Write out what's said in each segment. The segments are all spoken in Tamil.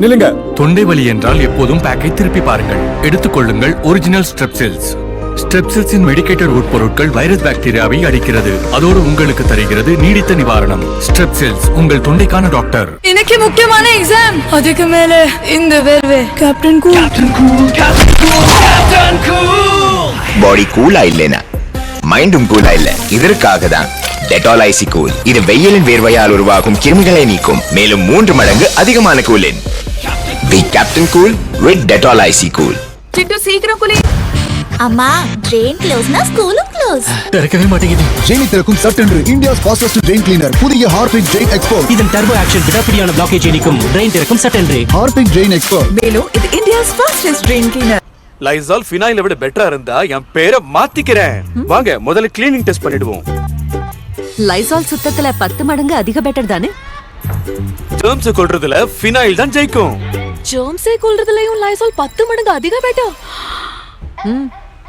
நில்லுங்க. தொண்டை வலி என்றால் எப்போதும் பேக்கை திருப்பி பாருங்கள். எடுத்துக்கொள்ளுங்கள் ஒரிஜினல் ஸ்ட்ரெப்சில்ஸ். ஸ்ட்ரெப்சில்ஸின் மெடிக்கேட்டட் உட்பொருட்கள் வைரஸ் பாக்டீரியாவை அடிக்கிறது. அதோடு உங்களுக்கு தருகிறது நீடித்த நிவாரணம். ஸ்ட்ரெப்சில்ஸ் உங்கள் தொண்டைக்கான டாக்டர். இன்னைக்கு முக்கியமான எக்ஸாம். அதுக்கு மேல இந்த வேர்வை. Captain cool. பாடி கூலா இல்லைனா மைண்டும் கூலா இல்ல. இதற்காக தான் டெட்டால் ஐசி கூல். இது வெயிலின் வேர்வையால் உருவாகும் கிருமிகளை நீக்கும். மேலும் 3 மடங்கு அதிகமான கூலின். The captain cool with Dettol icy cool. Chittu சீக்கிரம் குளி. அம்மா ட்ரெயின் க்ளோஸ்னா ஸ்கூலும் க்ளோஸ். திறக்கவே மாட்டேங்குது. ஜெயினி திறக்கும் சட்டென்று இந்தியாஸ் ஃபாஸ்டஸ்ட் ட்ரெயின் கிளீனர் புதிய ஹார்பிக் ஜெயின் எக்ஸ்பர்ட். இதன் டர்போ ஆக்ஷன் விடாப்பிடியான பிளாக்கேஜ் நீக்கும். ட்ரெயின் திறக்கும் சட்டென்று ஹார்பிக் ஜெயின் எக்ஸ்பர்ட். மேலும் இது India's fastest drain cleaner. Lysol ஃபினாயிலை விட பெட்டரா இருந்தா என் பேரை மாத்திக்கிறேன். வாங்க முதல்ல கிளீனிங் டெஸ்ட் பண்ணிடுவோம். லைசால் சுத்தத்துல 10 மடங்கு அதிக பெட்டர் தானே? ஜெர்ம்ஸ் கொல்றதுல ஃபினாயில் தான் ஜெயிக்கும். ஜெர்ம்ஸை கொல்றதுலயும் லைசால் 10 மடங்கு அதிக பெட்டர்.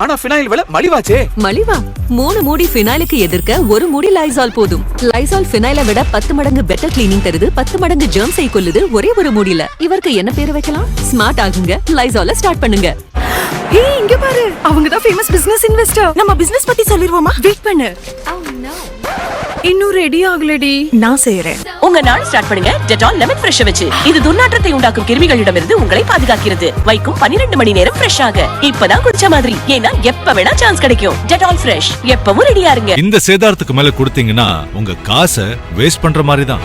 ஆனா ஃபினாயில் விலை மலிவாச்சே. மலிவா? 3 மூடி ஃபினாயிலுக்கு எதிர்க்க 1 மூடி லைசால் போதும். லைசால் ஃபினாயிலை விட 10 மடங்கு பெட்டர் கிளீனிங் தருது. 10 மடங்கு ஜெர்ம்ஸை கொல்லுது ஒரே ஒரு மூடில. இவருக்கு என்ன பேர் வைக்கலாம்? ஸ்மார்ட் ஆகுங்க. லைசால ஸ்டார்ட் பண்ணுங்க. ஏய் இங்க பாரு. அவங்க தான் ஃபேமஸ் பிசினஸ் இன்வெஸ்டர். நம்ம பிசினஸ் பத்தி சொல்லிருவோமா? வெயிட் பண்ணு. இன்னும் ரெடி ஆகலடி. நான் செய்றேன். உங்க நாள் ஸ்டார்ட் பண்ணுங்க டெட்டால் லெமன் ஃப்ரெஷ் வச்சு. இது துர்நாற்றத்தை உண்டாக்கும் கிருமிகளிடமிருந்து உங்களை பாதுகாக்கிறது. வைக்கும் 12 மணி நேரம் ஃப்ரெஷ்ஷாக. இப்பதான் குடிச்ச மாதிரி. ஏன்னா எப்ப வேணா சான்ஸ் கிடைக்கும். டெட்டால் ஃப்ரெஷ் எப்பவும் ரெடியா இருங்க. இந்த சேதாரத்துக்கு மேல கொடுத்தீங்கன்னா உங்க காசை வேஸ்ட் பண்ற மாதிரி தான்.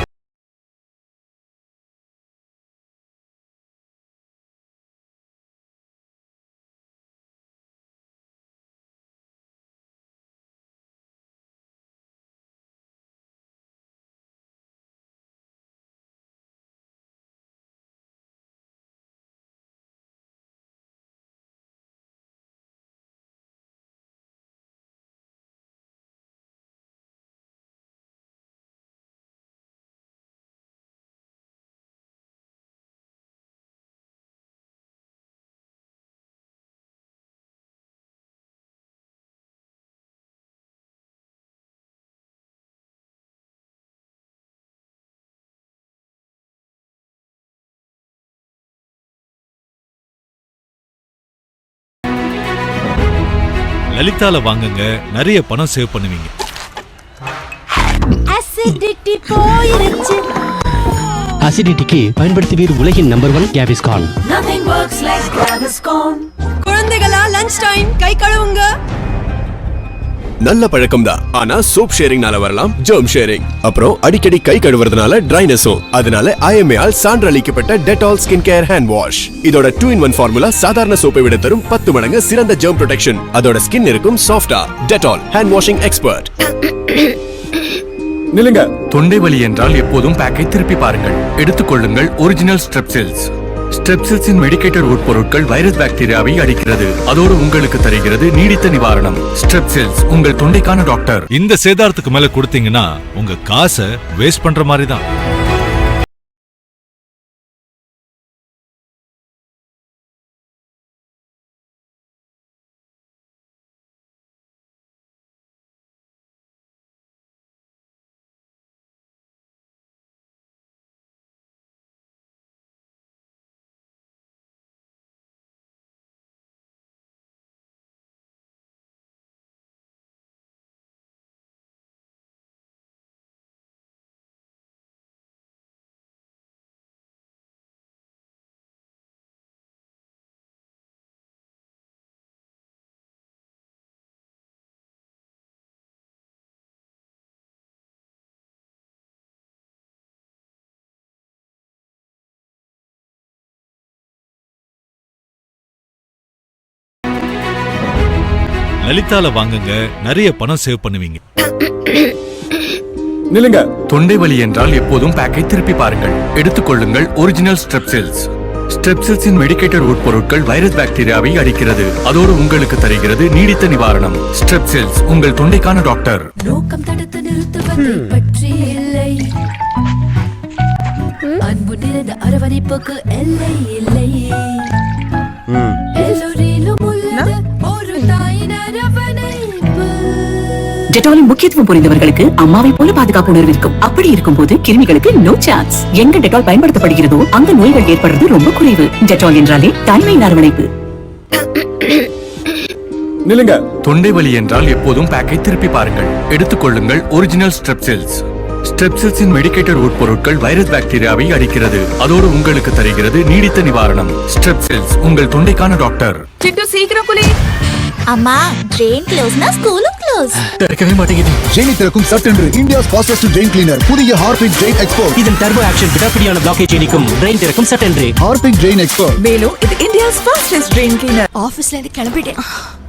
லலிதால வாங்குங்க, நிறைய பணம் சேவ் பண்ணுவீங்க. அசிடிட்டி போயிருச்சு. அசிடிட்டிக்கு பயன்படுத்துவீர் உலகின் number 1 Gaviscon. Nothing works like Gaviscon. குழந்தைகளா லஞ்ச் டைம். கை கழுவுங்க. நல்ல பழக்கம் தான். ஆனா சோப் ஷேரிங்னால வரலாம் ஜெர்ம் ஷேரிங். அப்புறம் அடிக்கடி கை கழுவுறதுனால ட்ரைனஸும். அதனால IMA ஆல் சான்றளிக்கப்பட்ட Dettol skin care hand wash. இதோட 2-in-1 ஃபார்முலா சாதாரண சோப்பை விட தரும் 10 மடங்கு சிறந்த ஜெர்ம் ப்ரொடெக்ஷன். அதோட ஸ்கின் இருக்கும் சாஃப்டா. Dettol hand washing expert. நில்லுங்க. தொண்டை வலி என்றால் எப்போதும் பேக்கை திருப்பி பாருங்கள். எடுத்துக்கொள்ளுங்கள் ஒரிஜினல் ஸ்ட்ரெப்சில்ஸ். ஸ்ட்ரெப்சில்ஸின் மெடிக்கேட்டட் உட்பொருட்கள் வைரஸ் பாக்டீரியாவை அடிக்கிறது. அதோடு உங்களுக்கு தருகிறது நீடித்த நிவாரணம். ஸ்ட்ரெப்சில்ஸ் உங்கள் தொண்டைக்கான டாக்டர். இந்த சேதாரத்துக்கு மேல கொடுத்தீங்கன்னா உங்க காசை வேஸ்ட் பண்ற மாதிரி தான். லலிதால வாங்குங்க, நிறைய பணம் சேவ் பண்ணுவீங்க. நில்லுங்க. தொண்டை வலி என்றால் எப்போதும் பேக்கை திருப்பி பாருங்கள். எடுத்துக்கொள்ளுங்கள் ஒரிஜினல் ஸ்ட்ரெப்சில்ஸ். ஸ்ட்ரெப்சில்ஸின் மெடிக்கேட்டட் உட்பொருட்கள் வைரஸ் பாக்டீரியாவை அடிக்கிறது. அதோடு உங்களுக்கு தருகிறது நீடித்த நிவாரணம். ஸ்ட்ரெப்சில்ஸ் உங்கள் தொண்டைக்கான டாக்டர். நோக்கம் தடுத்து நிறுத்துவதை பற்றி இல்லை. அன்பு நிறைந்த அரவணைப்புக்கு எல்லை இல்லை. எல்லோரிலும் உள்ளது ஒரு தாயின் அரவணைப்பு. டெட்டாலின் முக்கியத்துவம் புரிந்தவர்களுக்கு அம்மாவை போல பாதுகாப்பு உணர்வு இருக்கும். அப்படி இருக்கும்போது கிருமிகளுக்கு நோ சான்ஸ். எங்க டெட்டால் பயன்படுத்தப்படுகிறதோ அங்க நோய்கள் ஏற்படுறது ரொம்ப குறைவு. டெட்டால் என்றாலே தாய்மையின் அரவணைப்பு. நில்லுங்க. தொண்டை வலி என்றால் எப்போதும் பேக்கை திருப்பி பாருங்கள். எடுத்துக்கொள்ளுங்கள் ஒரிஜினல் ஸ்ட்ரெப்சில்ஸ். ஸ்ட்ரெப்சில்ஸின் மெடிக்கேட்டட் உட்பொருட்கள் வைரஸ் பாக்டீரியாவை அடிக்கிறது. அதோடு உங்களுக்கு தருகிறது நீடித்த நிவாரணம். ஸ்ட்ரெப்சில்ஸ் உங்கள் தொண்டைக்கான டாக்டர். சிட்டு சீக்கிரம் குளி. அம்மா ட்ரெயின் க்ளோஸ்னா ஸ்கூலும் க்ளோஸ். திறக்கவே மாட்டேங்குது. ஜெனி திறக்கும் சட்டென்று இந்தியாஸ் ஃபாஸ்டஸ்ட் ட்ரெயின் கிளீனர் புதிய ஹார்பிக் ட்ரெயின் எக்ஸ்பர்ட். இதன் டர்போ ஆக்ஷன் விடாப்பிடியான பிளாக்கேஜ் நீக்கும் ட்ரெயின் திறக்கும் சட்டென்று. Harpic train expert. மேலும் இது இந்தியாஸ் ஃபாஸ்டஸ்ட் ட்ரெயின் கிளீனர். ஆபீஸ்ல இருந்து கிளம்பிட்டேன்.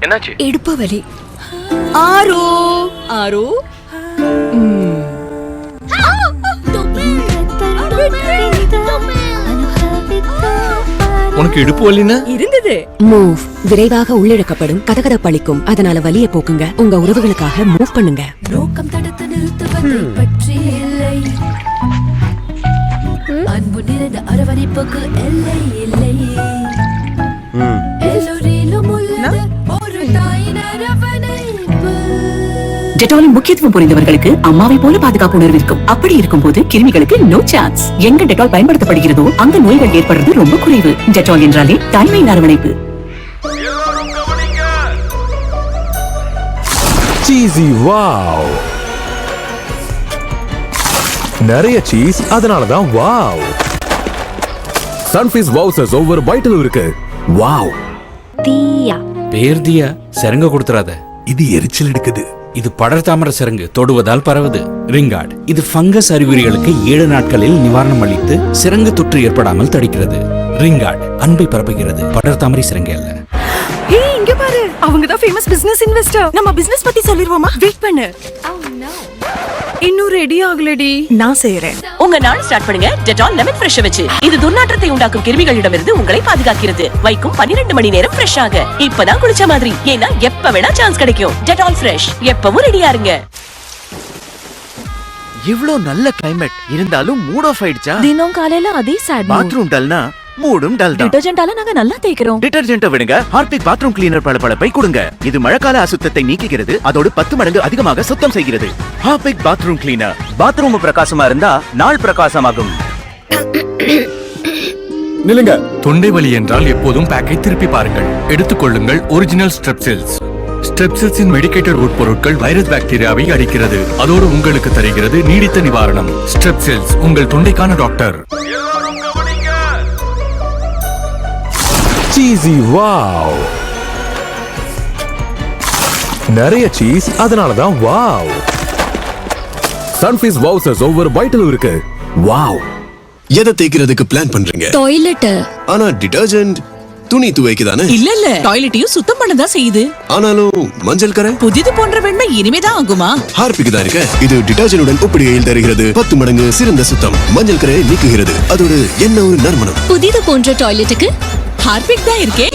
என்னாச்சு? இடுப்பு வலி. ஆரோ ஆரோ. உனக்கு இடுப்பு வலினா இருந்தது. மூவ் விரைவாக உள்ளிழக்கப்படும் கதகதப்பளிக்கும். அதனால வலிய போக்குங்க. உங்க உறவுகளுக்காக மூவ் பண்ணுங்க. நோக்கம் தடுத்து நிறுத்துவதை பற்றி இல்லை. அன்பு நிறைந்த அரவணைப்புக்கு எல்லை இல்லை. எல்லோரிலும் உள்ளது ஒரு தாயின் அரவணைப்பு. டெட்டாலின் முக்கியத்துவம் புரிந்தவர்களுக்கு அம்மாவை போல பாதுகாப்பு உணர்வு இருக்கும். அப்படி இருக்கும்போது கிருமிகளுக்கு நோ சான்ஸ். எங்க டெட்டால் பயன்படுத்தப்படுகிறதோ அங்க நோய்கள் ஏற்படுறது ரொம்ப குறைவு. டெட்டால் என்றாலே தாய்மையின் அரவணைப்பு. Cheesy wow. நிறைய சீஸ், அதனாலதான் வாவ். சன்ஃபீஸ் வவுசர்ஸ் ஒவ்வொரு பைட்டிலும் இருக்கு. வாவ். தீயா பேர் தியா. சரங்க கொடுத்துறாத. இது எரிச்சல் எடுக்குது. இது படர் தாமர சரங்கு, தொடுவதால் பரவுது. ரிங்கார்ட் இது ஃபங்கஸ் அறிகுறிகளுக்கு 7 நாட்களில் நிவாரணம் அளித்து சிரங்கு தொற்று ஏற்படாமல் தடுக்கிறது. ரிங்கார்ட் அன்பை பரப்புகிறது, படர் தாமரை சிரங்கு அல்ல. ஏய் இங்க பாரு, அவங்க தான் ஃபேமஸ் பிசினஸ் இன்வெஸ்டர். நம்ம பிசினஸ் பத்தி சொல்லிருவோமா? வெயிட் பண்ணு. இன்னும் ரெடி ஆகலடி. நான் செய்யறேன். உங்க நாள் ஸ்டார்ட் பண்ணுங்க டெட்டால் லெமன் ஃப்ரெஷ் வச்சு. இது துர்நாற்றத்தை உண்டாக்கும் கிருமிகளிடமிருந்து உங்களை பாதுகாக்கிறது. வைக்கும் 12 மணி நேரம் ஃப்ரெஷ்ஷாக. இப்பதான் குளிச்ச மாதிரி. ஏன்னா எப்ப வேணா சான்ஸ் கிடைக்கும். டெட்டால் ஃப்ரெஷ் எப்பவும் ரெடியா இருங்க. இவ்ளோ நல்ல கிளைமேட் இருந்தாலும் மூட் ஆஃப் ஆயிடுச்சா? தினம் காலையில அதே சாட். பாத்ரூம் டல்னா மூடும் டல் தான். டிடர்ஜென்ட்டால நாங்க நல்லா தேய்க்கிறோம். டிடர்ஜென்ட்டை விடுங்க, ஹார்பிக் பாத்ரூம் கிளீனர் பளபளப்பை கொடுங்க. இது மழைக்கால அசுத்தத்தை நீக்குகிறது, அதோடு 10 மடங்கு அதிகமாக சுத்தம் செய்கிறது. Harpic bathroom cleaner. பாத்ரூம் பிரகாசமா இருந்தா நாள் பிரகாசமாகும். நில்லுங்க. தொண்டை வலி என்றால் எப்போதும் பேக்கை திருப்பி பாருங்கள். எடுத்துக்கொள்ளுங்கள் ஒரிஜினல் ஸ்ட்ரெப்சில்ஸ். ஸ்ட்ரெப்சில்ஸின் மெடிக்கேட்டட் உட்பொருட்கள் வைரஸ் பாக்டீரியாவை அடிக்கிறது. அதோடு உங்களுக்கு தருகிறது நீடித்த நிவாரணம். ஸ்ட்ரெப்சில்ஸ் உங்கள் தொண்டைக்கான டாக்டர். Cheesy wow. நிறைய சீஸ், அதனாலதான் வாவ். சன்ஃபீஸ் வவுசர்ஸ் ஒவ்வொரு பைட்டிலும் இருக்கு. வாவ். எதை தேய்க்கிறதுக்கு பிளான் பண்றீங்க? டாய்லெட். ஆனா டிடர்ஜென்ட் துணி துவைக்குதானே? இல்ல டாய்லெட்டையும் சுத்தம் பண்ணதான் செய்யுது. ஆனாலும் மஞ்சள் கரை புதிது போன்ற வெண்மை இனிமேதான் ஆகுமா? ஹார்பிக் தான் இருக்க. இது டிடர்ஜென்டுடன் ஒப்பிடுகையில் தருகிறது 10 மடங்கு சிறந்த சுத்தம். மஞ்சள் கரை நீக்குகிறது, அதோடு என்ன ஒரு நறுமணம். புதிது போன்ற டாய்லெட்டுக்கு ஹார்பிக் தான் இருக்கே.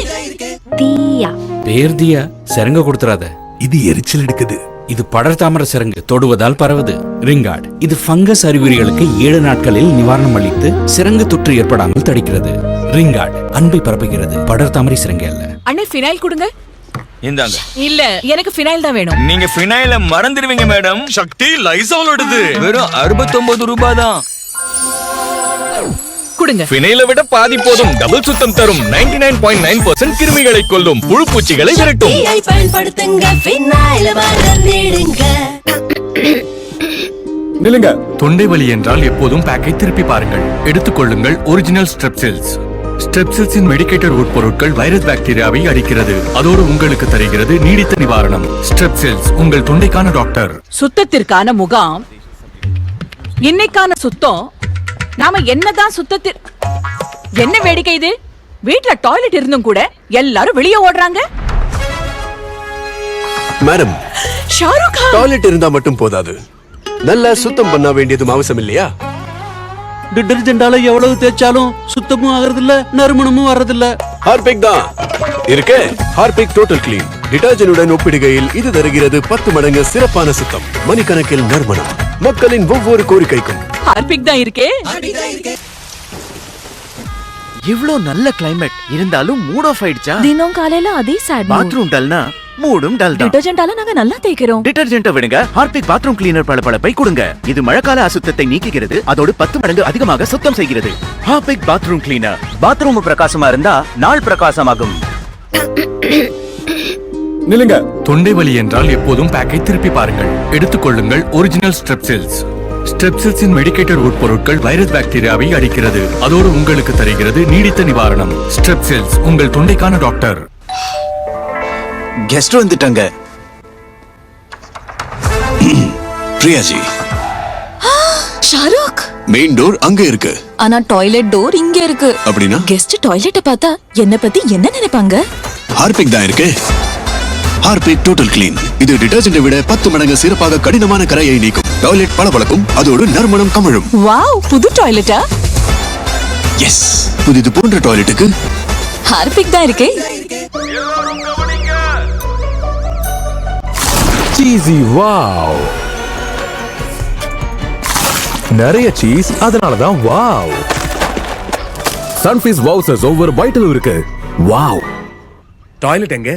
தீயா பேர் தியா. சரங்க கொடுத்துறாத. இது எரிச்சல் எடுக்குது. இது படர் தாமர சிரங்கு, தொடுவதால் பரவுது. ரிங்கார்ட் இது ஃபங்கஸ் அறிகுறிகளுக்கு 7 நாட்களில் நிவாரணம் அளித்து சிரங்கு தொற்று ஏற்படாமல் தடுக்கிறது. ரிங்கார்ட் அன்பை பரப்புகிறது, படர் தாமரை சிரங்கு அல்ல. அண்ணே ஃபினைல் கொடுங்க. இந்தாங்க. இல்ல எனக்கு ஃபினைல் தான் வேணும். நீங்க ஃபினைல மறந்துடுவீங்க மேடம். சக்தி லைசாலோடது வெறும் 69 ரூபாய் தான். கொடுங்க. ஃபினைலை விட பாதி போதும். டபுள் சுத்தம் தரும். 99.9% கிருமிகளை கொல்லும், புழு பூச்சிகளை விரட்டும். பயன்படுத்துங்க ஃபினைல் மறந்திடுங்க. நில்லுங்க. தொண்டை வலி என்றால் எப்போதும் பேக்கை திருப்பி பாருங்கள். எடுத்துக்கொள்ளுங்கள் ஒரிஜினல் ஸ்ட்ரெப்சில்ஸ். ஸ்ட்ரெப்சில்ஸின் மெடிக்கேட்டட் உட்பொருட்கள் வைரஸ் பாக்டீரியாவை அடிக்கிறது. அதோடு உங்களுக்கு தருகிறது நீடித்த நிவாரணம். ஸ்ட்ரெப்சில்ஸ் உங்கள் தொண்டைக்கான டாக்டர். சுத்தத்திற்கான முகாம். இன்னைக்கான சுத்தம். நாம என்னதான் சுத்தத்தில். என்ன வேடிக்கை இது? வீட்ல டாய்லெட் இருந்தும் கூட எல்லாரும் வெளியே ஓடுறாங்க. மேடம், ஷாருக் கான். டாய்லெட் இருந்தா மட்டும் போதாது, நல்லா சுத்தம் பண்ண வேண்டியதும் அவசியம் இல்லையா? டிடர்ஜென்டால எவ்வளவு தேய்ச்சாலும் சுத்தமும் ஆகிறது இல்ல, நறுமணமும் வர்றதில்ல. ஹார்பிக் தான் இருக்கே. Harpic total clean. டிடர்ஜென்டுடன் ஒப்பிடுகையில் இது தருகிறது 10 மடங்கு சிறப்பான சுத்தம், மணிக்கணக்கில் நறுமணம், மக்களின் ஒவ்வொரு கோரிக்கைக்கும். ஹார்பிக் தான் இருக்கே. இவ்ளோ நல்ல கிளைமேட் இருந்தாலும் மூட் ஆஃப் ஆயிடுச்சா? தினம் காலையில அதே சாட். பாத்ரூம் டல்னா மூடும் டல் தான். டிடர்ஜென்டால நாங்க நல்லா தேய்க்கிறோம். டிடர்ஜென்ட்டை விடுங்க, ஹார்பிக் பாத்ரூம் கிளீனர் பளபளப்பை கொடுங்க. இது மழைக்கால அசுத்தத்தை நீக்குகிறது, அதோடு 10 மடங்கு அதிகமாக சுத்தம் செய்கிறது. Harpic bathroom cleaner. பாத்ரூம் பிரகாசமா இருந்தா நாள் பிரகாசமாகும். நில்லுங்க. தொண்டை வலி என்றால் எப்போதும் பேக்கை திருப்பி பாருங்கள். எடுத்துக்கொள்ளுங்கள் ஒரிஜினல் ஸ்ட்ரெப்சில்ஸ். ஸ்ட்ரெப்சில்ஸின் மெடிக்கேட்டட் உட்பொருட்கள் வைரஸ் பாக்டீரியாவை அடிக்கிறது, அதோடு உங்களுக்கு தருகிறது நீடித்த நிவாரணம். ஸ்ட்ரெப்சில்ஸ், உங்கள் தொண்டைக்கான டாக்டர். கெஸ்ட் வந்துட்டாங்க. பிரியாஜி, ஷாருக், மெயின் டோர் அங்க இருக்கு. ஆனா டாய்லெட் டோர் இங்க இருக்கு. அப்படின்னா கெஸ்ட் டாய்லெட்ட பார்த்தா என்ன பத்தி என்ன நினைப்பாங்க? ஹார்பிக் தான் இருக்கு. Harpic total clean. இது டிடர்ஜென்ட்டை விட 10 மடங்கு சிறப்பாக கடினமான கரையை நீக்கும். டாய்லெட் பளபளக்கும், அதோடு நறுமணம் கமழும். வாவ், புது டாய்லெட்டா? எஸ், புதிது போன்ற டாய்லெட்டுக்கு ஹார்பிக் தான் இருக்கே. Cheesy wow. நிறைய சீஸ், அதனாலதான் வாவ். சன்ஃபீஸ்ட் வவுசர்ஸ் ஒவ்வொரு பைட்டிலும் இருக்கு. வாவ். டாய்லெட் எங்க?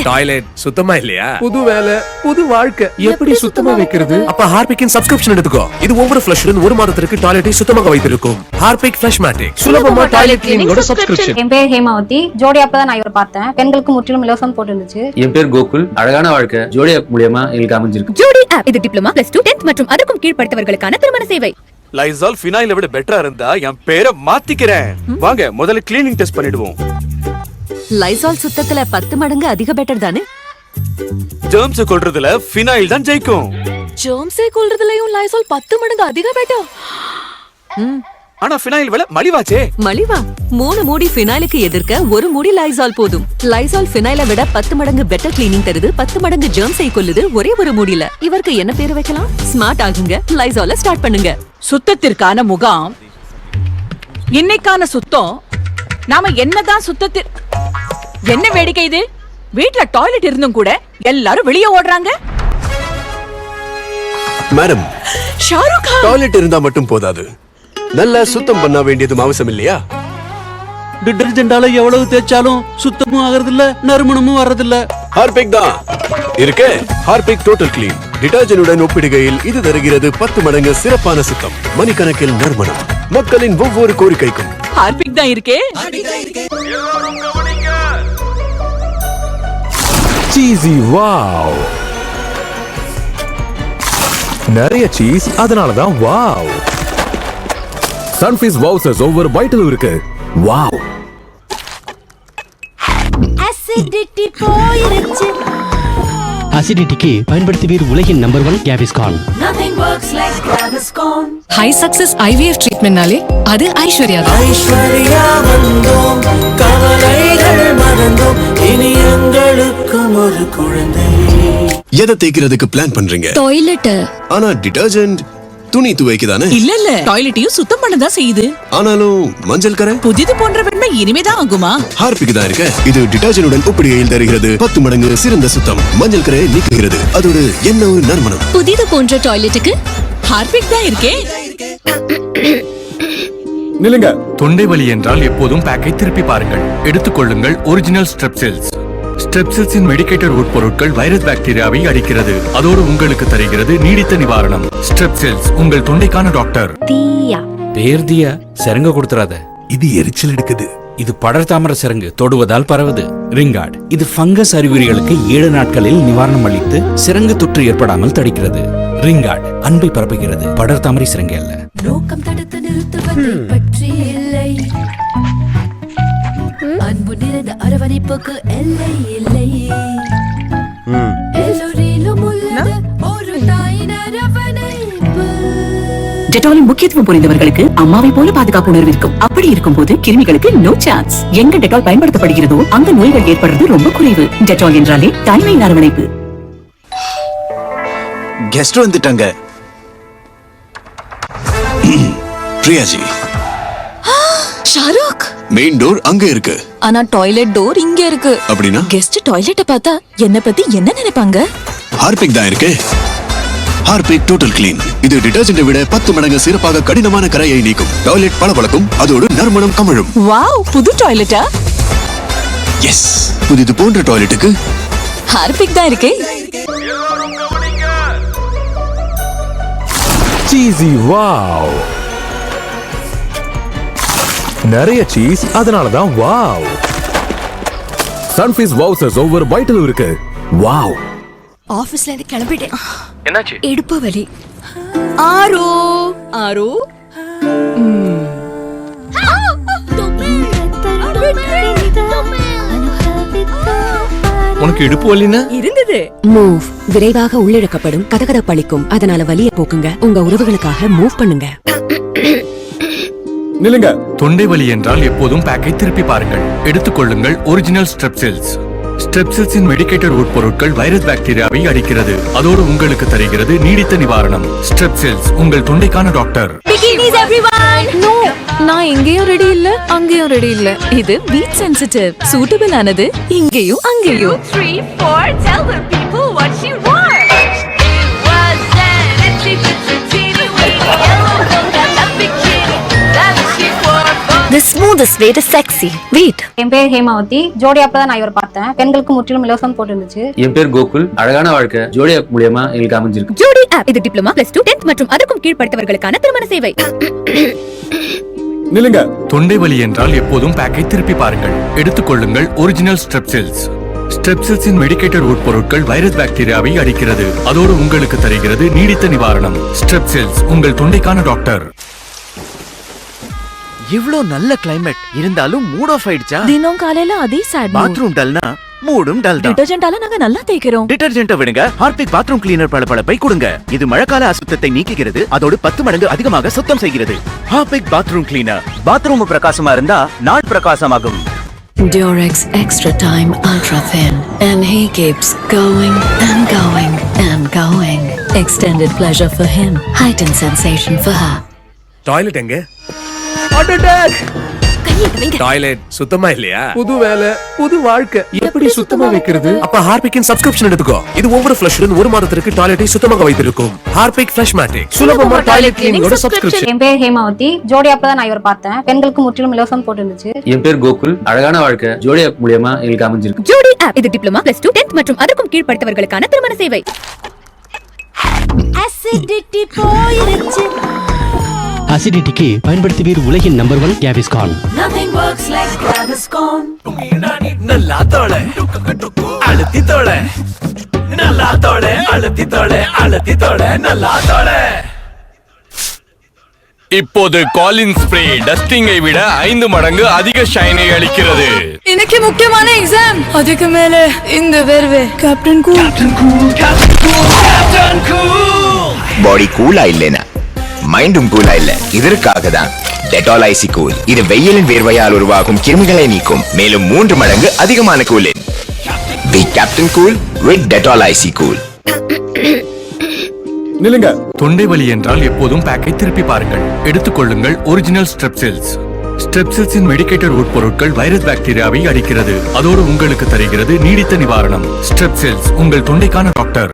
டாய்லெட் சுத்தமா இல்லையா? புது வேலை, புது வாழ்க்கை, எப்படி சுத்தமா வைக்கிறது? அப்ப ஹார்பிக்கின் சப்ஸ்கிரிப்ஷன் எடுத்துக்கோ. இது ஒவ்வொரு ஃப்ளஷுடன் 1 மாதத்திற்கு டாய்லெட்டை சுத்தமாக வைத்திருக்கும். ஹார்பிக் ஃப்ளஷ் மேட்டிக், சுலபமா டாய்லெட் கிளீனிங்கோட சப்ஸ்கிரிப்ஷன். என் பேர் ஹேமாவதி. ஜோடி ஆப் தான் நான் இவரை பார்த்தேன். பெண்களுக்கு முற்றிலும் இலவசம் போட்டுருந்துச்சு. என் பேர் கோகுல். அழகான வாழ்க்கை ஜோடி ஆப் மூலமா எங்களுக்கு அமைஞ்சிருக்கு. ஜோடி ஆப் இது டிப்ளமா +2 10th மற்றும் அதற்கும் கீழ்படுத்தவர்களுக்கான திருமண சேவை. லைசால் ஃபினாயிலை விட பெட்டரா இருந்தா என் பேரை மாத்திக்கிறேன். வாங்க முதல்ல கிளீனிங் டெஸ்ட் பண்ணிடுவோம். லைசால் சுத்தத்துல 10 மடங்கு அதிக பெட்டர் தானே? ஜெர்ம்ஸ் கொல்றதுல ஃபினாயில் தான் ஜெயிக்கும். ஜெர்ம்ஸை கொல்றதுலயும் லைசால் 10 மடங்கு அதிக பெட்டர். ஆனா ஃபினாயில் விலை மலிவாச்சே. மலிவா? 3 மூடி ஃபினாயிலுக்கு எதிர்க்க 1 மூடி லைசால் போதும். லைசால் ஃபினாயிலை விட 10 மடங்கு பெட்டர் கிளீனிங் தருது, 10 மடங்கு ஜெர்ம்ஸை கொல்லுது ஒரே ஒரு மூடியில. இவருக்கு என்ன பேர் வைக்கலாம்? ஸ்மார்ட் ஆகுங்க, லைசால ஸ்டார்ட் பண்ணுங்க. சுத்தத்திற்கான முகாம். இன்னைக்கான சுத்தம். நாம என்னதான் சுத்தத்தில் என்ன வேடிக்கை இது? வீட்ல டாய்லெட் இருந்தும் கூட எல்லாரும் வெளியே ஓடுறாங்க. மேடம், ஷாருக், டாய்லெட் இருந்தா மட்டும் போதாது, நல்லா சுத்தம் பண்ண வேண்டியதும் அவசியம் இல்லையா? டிடர்ஜென்டால எவ்வளவு தேய்ச்சாலும் சுத்தமும் ஆகிறது இல்ல, நறுமணமும் வர்றதில்ல. ஹார்பிக் தான் இருக்கே. Harpic total clean. டிடர்ஜென்ட்டுடன் ஒப்பிடுகையில் இது தருகிறது 10 மடங்கு சிறப்பான சுத்தம், மணிக்கணக்கில் நறுமணம், மக்களின் ஒவ்வொரு கோரிக்கைக்கும். ஹார்பிக் தான் இருக்கே. Cheesy wow. நிறைய சீஸ், அதனாலதான் வாவ். சன்ஃபீஸ்ட் வவுசர்ஸ் ஒவ்வொரு பைட்டிலும் இருக்கு. வாவ். அசிடிட்டி போயிருச்சு. அசிடிட்டிக்கு பயன்படுத்துவீர் உலகின் number 1 Gaviscon. Nothing works like Gaviscon. High success IVF ட்ரீட்மெண்ட்னாலே அது ஐஸ்வர்யா தான். ஐஸ்வர்யா வந்தோம், கவலைகள் மறந்தோம், இனி எங்களுக்கும் ஒரு குழந்தை. எதை தேய்க்கிறதுக்கு பிளான் பண்றீங்க? டாய்லெட். ஆனா டிடர்ஜென்ட் துணி துவைக்குதானே? இல்ல டாய்லெட்டையும் சுத்தம் பண்ணதான் செய்யுது. ஆனாலும் மஞ்சள் கரை புதிது போன்ற வெண்மை இனிமேதான் ஆகுமா? ஹார்பிக் தான் இருக்க. இது டிடர்ஜென்ட்டுடன் ஒப்பிடுகையில் தருகிறது 10 மடங்கு சிறந்த சுத்தம், மஞ்சள் கரையை நீக்குகிறது, அதோடு என்ன ஒரு நறுமணம். புதிது போன்ற டாய்லெட்டுக்கு ஹார்பிக் தான் இருக்கே. நில்லுங்க. தொண்டை வலி என்றால் எப்போதும் பேக்கை திருப்பி பாருங்கள். எடுத்துக்கொள்ளுங்கள் ஒரிஜினல் ஸ்ட்ரெப்சில்ஸ். ஸ்ட்ரெப்சில்ஸின் மெடிக்கேட்டட் உட்பொருட்கள் வைரஸ் பாக்டீரியாவை அடிக்கிறது, அதோடு உங்களுக்கு தருகிறது நீடித்த நிவாரணம். ஸ்ட்ரெப்சில்ஸ், உங்கள் தொண்டைக்கான டாக்டர். தியா. பேர் தியா. சிரங்க கொடுத்துறாத. இது எரிச்சல் எடுக்குது. இது படர்தாமர சிரங்கு, தொடுவதால் பரவுது. ரிங்கார்ட் இது ஃபங்கஸ் அறிகுறிகளுக்கு 7 நாட்களில் நிவாரணம் அளித்து சிரங்கு தொற்று ஏற்படாமல் தடுக்கிறது. ரிங்கார்ட் அன்பை பரப்புகிறது, படர்தாமரை சிரங்கு அல்ல. நோக்கம் தடுத்து நிறுத்துவதை பற்றி இல்லை, அன்பு நிறைந்த அரவணைப்புக்கு எல்லை இல்லை. எல்லோரிலும் உள்ளது ஒரு தாயின் அரவணைப்பு. டெட்டாலின் முக்கியத்துவம் புரிந்தவர்களுக்கு அம்மாவை போல பாதுகாப்பு உணர்வு இருக்கும். அப்படி இருக்கும்போது கிருமிகளுக்கு நோ சான்ஸ். எங்க டெட்டால் பயன்படுத்தப்படுகிறதோ அங்க நோய்கள் ஏற்படுறது ரொம்ப குறைவு. டெட்டால் என்றாலே தாய்மையின் அரவணைப்பு. கெஸ்ட் வந்துட்டாங்க. பிரியாஜி, ஷாருக், மெயின் டோர் அங்க இருக்கு. ஆனா டாய்லெட் டோர் இங்க இருக்கு. அப்படின்னா கெஸ்ட் டாய்லெட்ட பார்த்தா என்ன பத்தி என்ன நினைப்பாங்க? ஹார்பிக் தான் இருக்கு. Harpic total clean. இது டிடர்ஜென்ட்டை விட 10 மடங்கு சிறப்பாக கடினமான கரையை நீக்கும், டாய்லெட் பளபளக்கும், அதோடு நறுமணம் கமழும். வாவ், புது டாய்லெட்டா? எஸ், புதிது போன்ற டாய்லெட்டுக்கு ஹார்பிக் தான் இருக்கே. சீசி வாவ். நிறைய சீஸ், அதனாலதான் வாவ். சன்ஃபீஸ்ட் வவுச்சர்ஸ் ஒவ்வொரு பைட்டிலும் இருக்கு. வாவ். ஆபீஸ்ல இருந்து கிளம்பிட்டேன். என்னாச்சு? இடுப்பு வலி. ஆரோ ஆரோ. உனக்கு இடுப்பு வலினா? இருந்தது. மூவ் விரைவாக உள்ளிழக்கப்படும், கதகதப்பளிக்கும். அதனால வலியை போக்குங்க. உங்க உறவுகளுக்காக மூவ் பண்ணுங்க. நில்லுங்க. தொண்டை வலி என்றால் எப்போதும் பேக்கை திருப்பி பாருங்கள். எடுத்துக்கொள்ளுங்கள் ஒரிஜினல் ஸ்ட்ரெப்சில்ஸ். ஸ்ட்ரெப்சில்ஸின் மெடிக்கேட்டட் உட்பொருட்கள் வைரஸ் பாக்டீரியாவை அடிக்கிறது. அதோடு உங்களுக்கு தருகிறது நீடித்த நிவாரணம். ஸ்ட்ரெப்சில்ஸ் உங்கள் தொண்டைக்கான டாக்டர். நோ, நான் எங்கேயும் ரெடி இல்ல, அங்கேயும் ரெடி இல்ல. இது வீட் சென்சிட்டிவ். சூட்டபிள் ஆனது இங்கேயும் அங்கேயும். 3, 4, tell the people what you want. It was an itsy bitsy teeny weeny yellow polka dot bikini that she wore for The smoothest way to sexy. Wait. என் பேர் ஹேமாவதி. ஜோடி ஆப்ல தான் நான் இவரை பார்த்தேன். பெண்களுக்கு முற்றிலும் இலவசம் போட்டுருந்துச்சு. என் பேர் கோகுல். அழகான வாழ்க்கை ஜோடி ஆப் மூலியமா எங்களுக்கு அமைஞ்சிருக்கு. ஜோடி ஆப் இது டிப்ளமா +2 10th மற்றும் அதற்கும் கீழ்ப்படுத்தவர்களுக்கான திருமண சேவை. நில்லுங்க. தொண்டை வலி என்றால் எப்போதும் பேக்கை திருப்பி பாருங்கள். எடுத்துக்கொள்ளுங்கள் ஒரிஜினல் ஸ்ட்ரெப்சில்ஸ். ஸ்ட்ரெப்சில்ஸின் மெடிக்கேட்டட் உட்பொருட்கள் வைரஸ் பாக்டீரியாவை அடிக்கிறது. அதோடு உங்களுக்கு தருகிறது நீடித்த நிவாரணம். ஸ்ட்ரெப்சில்ஸ் உங்கள் தொண்டைக்கான டாக்டர். இவ்ளோ நல்ல கிளைமேட் இருந்தாலும் மூட் ஆஃப் ஆயிடுச்சா? தினம் காலையில அதே சாட். பாத்ரூம் டல்னா மூடும் டல் தான். டிடர்ஜென்ட்டால நாங்க நல்லா தேய்க்கிறோம். டிடர்ஜென்ட்டை விடுங்க, ஹார்பிக் பாத்ரூம் கிளீனர் பளபளப்பை கொடுங்க. இது மழைக்கால அசுத்தத்தை நீக்குகிறது, அதோடு 10 மடங்கு அதிகமாக சுத்தம் செய்கிறது. Harpic bathroom cleaner. பாத்ரூம் பிரகாசமா இருந்தா நாள் பிரகாசமாகும். Durex Extra Time Ultra Thin, and he keeps going and going and going. Extended pleasure for him, heightened sensation for her. Toilet எங்க? டாய்லெட் சுத்தமா இல்லையா? புது வேலை புது வாழ்க்கை, எப்படி சுத்தமா வைக்கிறது? அப்ப ஹார்பிக்கின் சப்ஸ்கிரிப்ஷன் எடுத்துக்கோ. இது ஒவ்வொரு ஃப்ளஷுடன் 1 மாதத்திற்கு டாய்லெட்டை சுத்தமாக வைத்திருக்கும். ஹார்பிக் ஃப்ளஷ் மேட்டிக் சுலபமா டாய்லெட் கிளீனிங்கோட சப்ஸ்கிரிப்ஷன். என் பேர் ஹேமாவதி. ஜோடி ஆப்ல தான் நான் இவரை பார்த்தேன். பெண்களுக்கு முற்றிலும் இலவசம் போட்டுருந்துச்சு. என் பேர் கோகுல். அழகான வாழ்க்கை ஜோடி ஆப் மூலியமா எங்களுக்கு அமைஞ்சிருக்கு. ஜோடி ஆப் இது டிப்ளமா +2 10th மற்றும் அதற்கும் கீழ்ப்படுத்தவர்களுக்கான திருமண சேவை. acidity போயிருச்சு. அசிடிட்டிக்கு பயன்படுத்துவீர் உலகின் number 1 Gaviscon. Nothing works like Gaviscon. நல்லா தோளை அழுத்தி தோளை, நல்லா தோளை அழுத்தி தோளை, அழுத்தி தோளை நல்லா தோளை. இப்போது காலின் ஸ்ப்ரே டஸ்டிங்கை விட 5 மடங்கு அதிக ஷைனை அளிக்கிறது. இன்னைக்கு முக்கியமான எக்ஸாம், அதுக்கு மேல இந்த வேர்வை. Captain cool. பாடி கூலா இல்லைனா மைண்டும் கூலா இல்ல. இதற்காக தான் டெட்டால் ஐசி கூல். இது வெயிலின் வேர்வையால் உருவாகும் கிருமிகளை நீக்கும், மேலும் 3 மடங்கு அதிகமான கூலின். The captain cool with Dettol icy cool. நில்லுங்க. தொண்டை வலி என்றால் எப்போதும் பேக்கை திருப்பி பாருங்கள். எடுத்துக்கொள்ளுங்கள் ஒரிஜினல் ஸ்ட்ரெப்சில்ஸ். ஸ்ட்ரெப்சில்ஸின் மெடிக்கேட்டட் உட்பொருட்கள் வைரஸ் பாக்டீரியாவை அடிக்கிறது. அதோடு உங்களுக்கு தருகிறது நீடித்த நிவாரணம். ஸ்ட்ரெப்சில்ஸ் உங்கள் தொண்டைக்கான டாக்டர்.